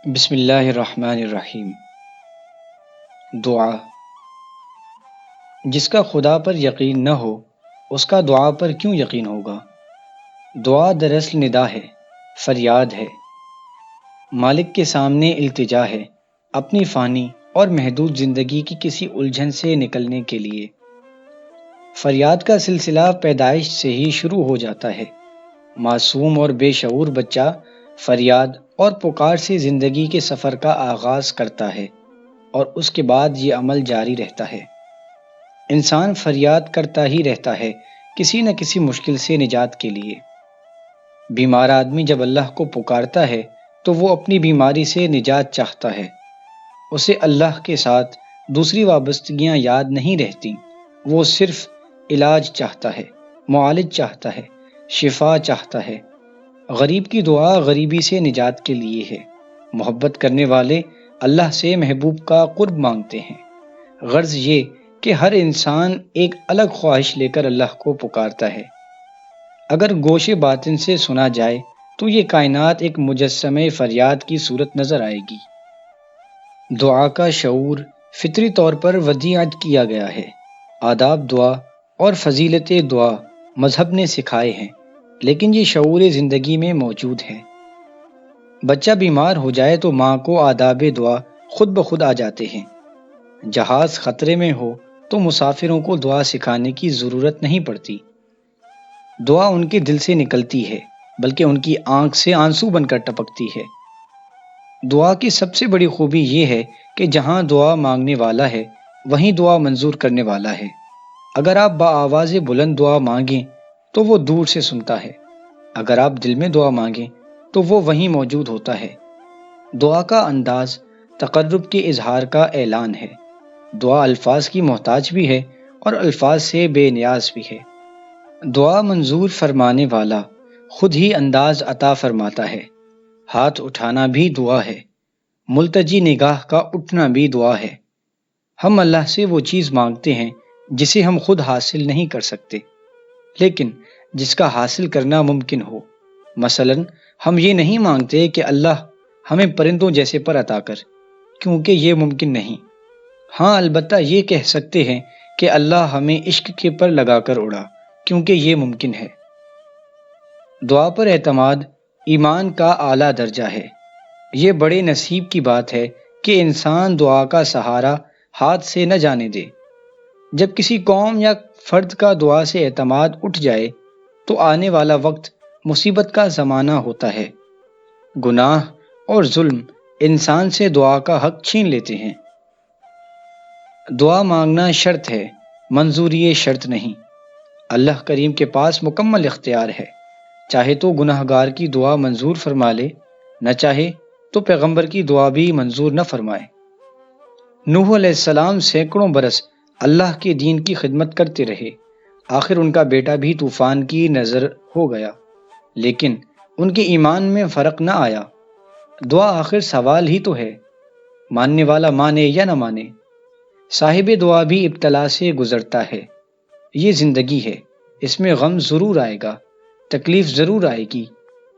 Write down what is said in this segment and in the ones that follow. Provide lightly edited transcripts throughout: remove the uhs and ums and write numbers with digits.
بسم اللہ الرحمن الرحیم۔ دعا۔ جس کا خدا پر یقین نہ ہو اس کا دعا پر کیوں یقین ہوگا؟ دعا دراصل ندا ہے، فریاد ہے، مالک کے سامنے التجا ہے، اپنی فانی اور محدود زندگی کی کسی الجھن سے نکلنے کے لیے۔ فریاد کا سلسلہ پیدائش سے ہی شروع ہو جاتا ہے۔ معصوم اور بے شعور بچہ فریاد اور پکار سے زندگی کے سفر کا آغاز کرتا ہے اور اس کے بعد یہ عمل جاری رہتا ہے۔ انسان فریاد کرتا ہی رہتا ہے کسی نہ کسی مشکل سے نجات کے لیے۔ بیمار آدمی جب اللہ کو پکارتا ہے تو وہ اپنی بیماری سے نجات چاہتا ہے۔ اسے اللہ کے ساتھ دوسری وابستگیاں یاد نہیں رہتی، وہ صرف علاج چاہتا ہے، معالج چاہتا ہے، شفا چاہتا ہے۔ غریب کی دعا غریبی سے نجات کے لیے ہے۔ محبت کرنے والے اللہ سے محبوب کا قرب مانگتے ہیں۔ غرض یہ کہ ہر انسان ایک الگ خواہش لے کر اللہ کو پکارتا ہے۔ اگر گوش باطن سے سنا جائے تو یہ کائنات ایک مجسمہ فریاد کی صورت نظر آئے گی۔ دعا کا شعور فطری طور پر ودیعت کیا گیا ہے۔ آداب دعا اور فضیلت دعا مذہب نے سکھائے ہیں، لیکن یہ شعور زندگی میں موجود ہے۔ بچہ بیمار ہو جائے تو ماں کو آداب دعا خود بخود آ جاتے ہیں۔ جہاز خطرے میں ہو تو مسافروں کو دعا سکھانے کی ضرورت نہیں پڑتی۔ دعا ان کے دل سے نکلتی ہے، بلکہ ان کی آنکھ سے آنسو بن کر ٹپکتی ہے۔ دعا کی سب سے بڑی خوبی یہ ہے کہ جہاں دعا مانگنے والا ہے وہیں دعا منظور کرنے والا ہے۔ اگر آپ بآواز بلند دعا مانگیں تو وہ دور سے سنتا ہے، اگر آپ دل میں دعا مانگیں تو وہ وہیں موجود ہوتا ہے۔ دعا کا انداز تقرب کے اظہار کا اعلان ہے۔ دعا الفاظ کی محتاج بھی ہے اور الفاظ سے بے نیاز بھی ہے۔ دعا منظور فرمانے والا خود ہی انداز عطا فرماتا ہے۔ ہاتھ اٹھانا بھی دعا ہے، ملتجی نگاہ کا اٹھنا بھی دعا ہے۔ ہم اللہ سے وہ چیز مانگتے ہیں جسے ہم خود حاصل نہیں کر سکتے، لیکن جس کا حاصل کرنا ممکن ہو۔ مثلا ہم یہ نہیں مانگتے کہ اللہ ہمیں پرندوں جیسے پر عطا کر، کیونکہ یہ ممکن نہیں۔ ہاں البتہ یہ کہہ سکتے ہیں کہ اللہ ہمیں عشق کے پر لگا کر اڑا، کیونکہ یہ ممکن ہے۔ دعا پر اعتماد ایمان کا اعلیٰ درجہ ہے۔ یہ بڑے نصیب کی بات ہے کہ انسان دعا کا سہارا ہاتھ سے نہ جانے دے۔ جب کسی قوم یا فرد کا دعا سے اعتماد اٹھ جائے تو آنے والا وقت مصیبت کا زمانہ ہوتا ہے۔ گناہ اور ظلم انسان سے دعا کا حق چھین لیتے ہیں۔ دعا مانگنا شرط ہے، منظوری شرط نہیں۔ اللہ کریم کے پاس مکمل اختیار ہے، چاہے تو گناہ گار کی دعا منظور فرما لے، نہ چاہے تو پیغمبر کی دعا بھی منظور نہ فرمائے۔ نوح علیہ السلام سینکڑوں برس اللہ کے دین کی خدمت کرتے رہے، آخر ان کا بیٹا بھی طوفان کی نظر ہو گیا، لیکن ان کے ایمان میں فرق نہ آیا۔ دعا آخر سوال ہی تو ہے، ماننے والا مانے یا نہ مانے۔ صاحب دعا بھی ابتلا سے گزرتا ہے۔ یہ زندگی ہے، اس میں غم ضرور آئے گا، تکلیف ضرور آئے گی،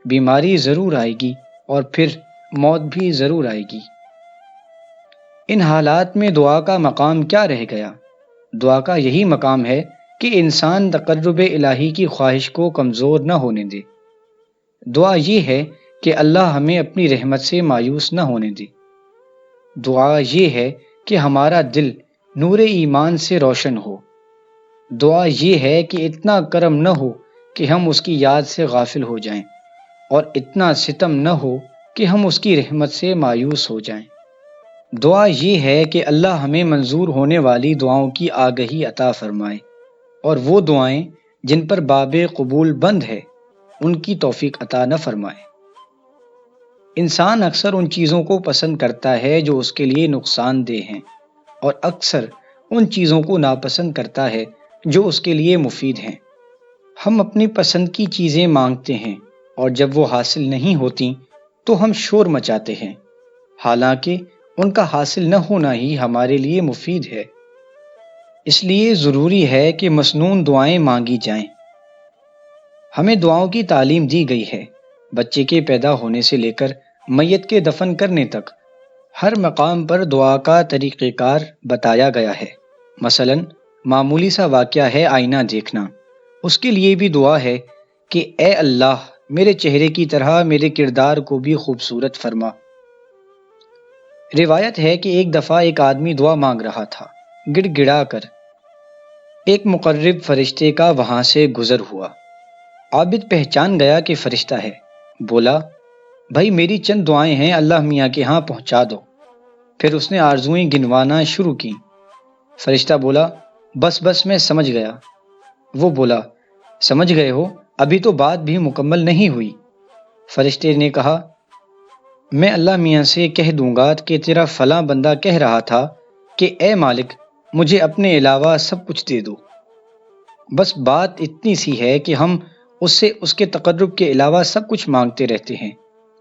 بیماری ضرور آئے گی اور پھر موت بھی ضرور آئے گی۔ ان حالات میں دعا کا مقام کیا رہ گیا؟ دعا کا یہی مقام ہے کہ انسان تقرب الہی کی خواہش کو کمزور نہ ہونے دے۔ دعا یہ ہے کہ اللہ ہمیں اپنی رحمت سے مایوس نہ ہونے دے۔ دعا یہ ہے کہ ہمارا دل نور ایمان سے روشن ہو۔ دعا یہ ہے کہ اتنا کرم نہ ہو کہ ہم اس کی یاد سے غافل ہو جائیں، اور اتنا ستم نہ ہو کہ ہم اس کی رحمت سے مایوس ہو جائیں۔ دعا یہ ہے کہ اللہ ہمیں منظور ہونے والی دعاؤں کی آگہی عطا فرمائے، اور وہ دعائیں جن پر باب قبول بند ہے ان کی توفیق عطا نہ فرمائے۔ انسان اکثر ان چیزوں کو پسند کرتا ہے جو اس کے لیے نقصان دہ ہیں، اور اکثر ان چیزوں کو ناپسند کرتا ہے جو اس کے لیے مفید ہیں۔ ہم اپنی پسند کی چیزیں مانگتے ہیں اور جب وہ حاصل نہیں ہوتی تو ہم شور مچاتے ہیں، حالانکہ ان کا حاصل نہ ہونا ہی ہمارے لیے مفید ہے۔ اس لیے ضروری ہے کہ مسنون دعائیں مانگی جائیں۔ ہمیں دعاؤں کی تعلیم دی گئی ہے، بچے کے پیدا ہونے سے لے کر میت کے دفن کرنے تک ہر مقام پر دعا کا طریقہ کار بتایا گیا ہے۔ مثلا معمولی سا واقعہ ہے آئینہ دیکھنا، اس کے لیے بھی دعا ہے کہ اے اللہ میرے چہرے کی طرح میرے کردار کو بھی خوبصورت فرما۔ روایت ہے کہ ایک دفعہ ایک آدمی دعا مانگ رہا تھا، گڑ گڑا کر ایک مقرب فرشتے کا وہاں سے گزر ہوا۔ عابد پہچان گیا کہ فرشتہ ہے، بولا بھائی میری چند دعائیں ہیں، اللہ میاں کے ہاں پہنچا دو۔ پھر اس نے آرزوئیں گنوانا شروع کی۔ فرشتہ بولا بس میں سمجھ گیا۔ وہ بولا سمجھ گئے ہو، ابھی تو بات بھی مکمل نہیں ہوئی۔ فرشتے نے کہا میں اللہ میاں سے کہہ دوں گا کہ تیرا فلاں بندہ کہہ رہا تھا کہ اے مالک مجھے اپنے علاوہ سب کچھ دے دو۔ بس بات اتنی سی ہے کہ ہم اس سے اس کے تقرب کے علاوہ سب کچھ مانگتے رہتے ہیں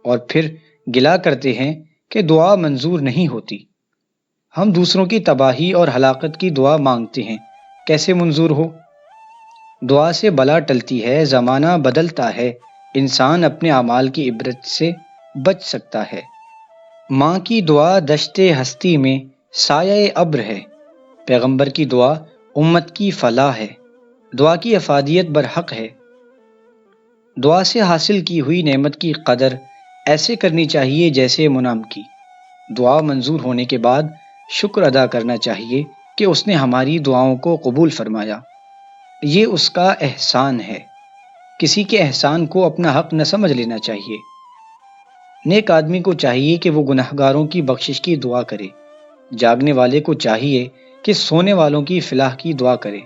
اور پھر گلا کرتے ہیں کہ دعا منظور نہیں ہوتی۔ ہم دوسروں کی تباہی اور ہلاکت کی دعا مانگتے ہیں، کیسے منظور ہو؟ دعا سے بلا ٹلتی ہے، زمانہ بدلتا ہے، انسان اپنے اعمال کی عبرت سے بچ سکتا ہے۔ ماں کی دعا دشت ہستی میں سایہ ابر ہے، پیغمبر کی دعا امت کی فلاح ہے، دعا کی افادیت برحق ہے۔ دعا سے حاصل کی ہوئی نعمت کی قدر ایسے کرنی چاہیے جیسے منعم کی۔ دعا منظور ہونے کے بعد شکر ادا کرنا چاہیے کہ اس نے ہماری دعاؤں کو قبول فرمایا، یہ اس کا احسان ہے۔ کسی کے احسان کو اپنا حق نہ سمجھ لینا چاہیے۔ نیک آدمی کو چاہیے کہ وہ گنہگاروں کی بخشش کی دعا کرے، جاگنے والے کو چاہیے کہ سونے والوں کی فلاح کی دعا کرے۔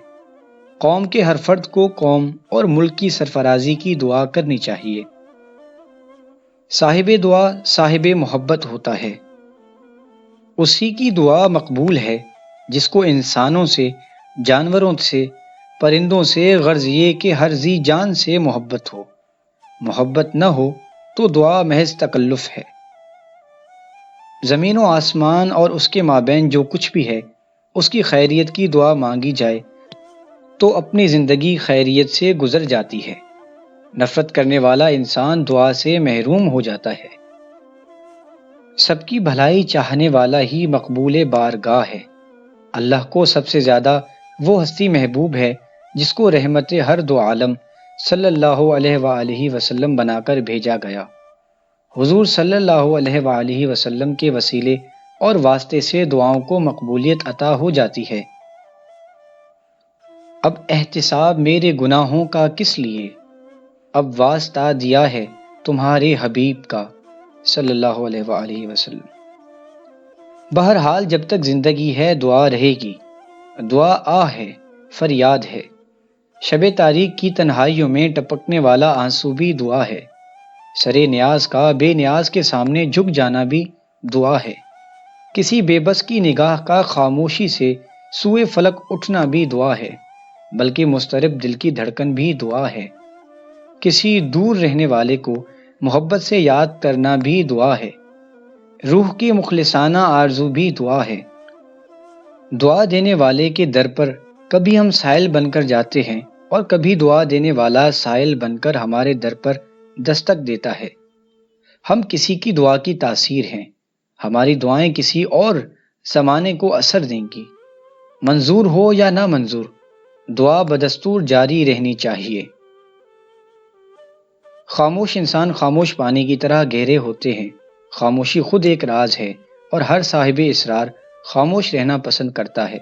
قوم کے ہر فرد کو قوم اور ملک کی سرفرازی کی دعا کرنی چاہیے۔ صاحب دعا صاحب محبت ہوتا ہے، اسی کی دعا مقبول ہے جس کو انسانوں سے، جانوروں سے، پرندوں سے، غرض یہ کہ ہر ذی جان سے محبت ہو۔ محبت نہ ہو تو دعا محض تکلف ہے۔ زمین و آسمان اور اس کے مابین جو کچھ بھی ہے، اس کی خیریت کی دعا مانگی جائے تو اپنی زندگی خیریت سے گزر جاتی ہے۔ نفرت کرنے والا انسان دعا سے محروم ہو جاتا ہے۔ سب کی بھلائی چاہنے والا ہی مقبول بارگاہ ہے۔ اللہ کو سب سے زیادہ وہ ہستی محبوب ہے جس کو رحمت ہر دو عالم صلی اللہ علیہ وآلہ وسلم بنا کر بھیجا گیا۔ حضور صلی اللہ علیہ وآلہ وسلم کے وسیلے اور واسطے سے دعاؤں کو مقبولیت عطا ہو جاتی ہے۔ اب احتساب میرے گناہوں کا کس لیے، اب واسطہ دیا ہے تمہارے حبیب کا صلی اللہ علیہ وآلہ وسلم۔ بہرحال جب تک زندگی ہے دعا رہے گی، دعا آہ ہے، فریاد ہے۔ شب تاریک کی تنہائیوں میں ٹپکنے والا آنسو بھی دعا ہے۔ سرے نیاز کا بے نیاز کے سامنے جھک جانا بھی دعا ہے۔ کسی بے بس کی نگاہ کا خاموشی سے سوئے فلک اٹھنا بھی دعا ہے، بلکہ مضطرب دل کی دھڑکن بھی دعا ہے۔ کسی دور رہنے والے کو محبت سے یاد کرنا بھی دعا ہے۔ روح کی مخلصانہ آرزو بھی دعا ہے۔ دعا دینے والے کے در پر کبھی ہم سائل بن کر جاتے ہیں اور کبھی دعا دینے والا سائل بن کر ہمارے در پر دستک دیتا ہے۔ ہم کسی کی دعا کی تاثیر ہیں، ہماری دعائیں کسی اور زمانے کو اثر دیں گی۔ منظور ہو یا نہ منظور، دعا بدستور جاری رہنی چاہیے۔ خاموش انسان خاموش پانی کی طرح گہرے ہوتے ہیں۔ خاموشی خود ایک راز ہے اور ہر صاحب اسرار خاموش رہنا پسند کرتا ہے۔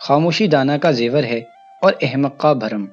خاموشی دانا کا زیور ہے اور احمق کا بھرم۔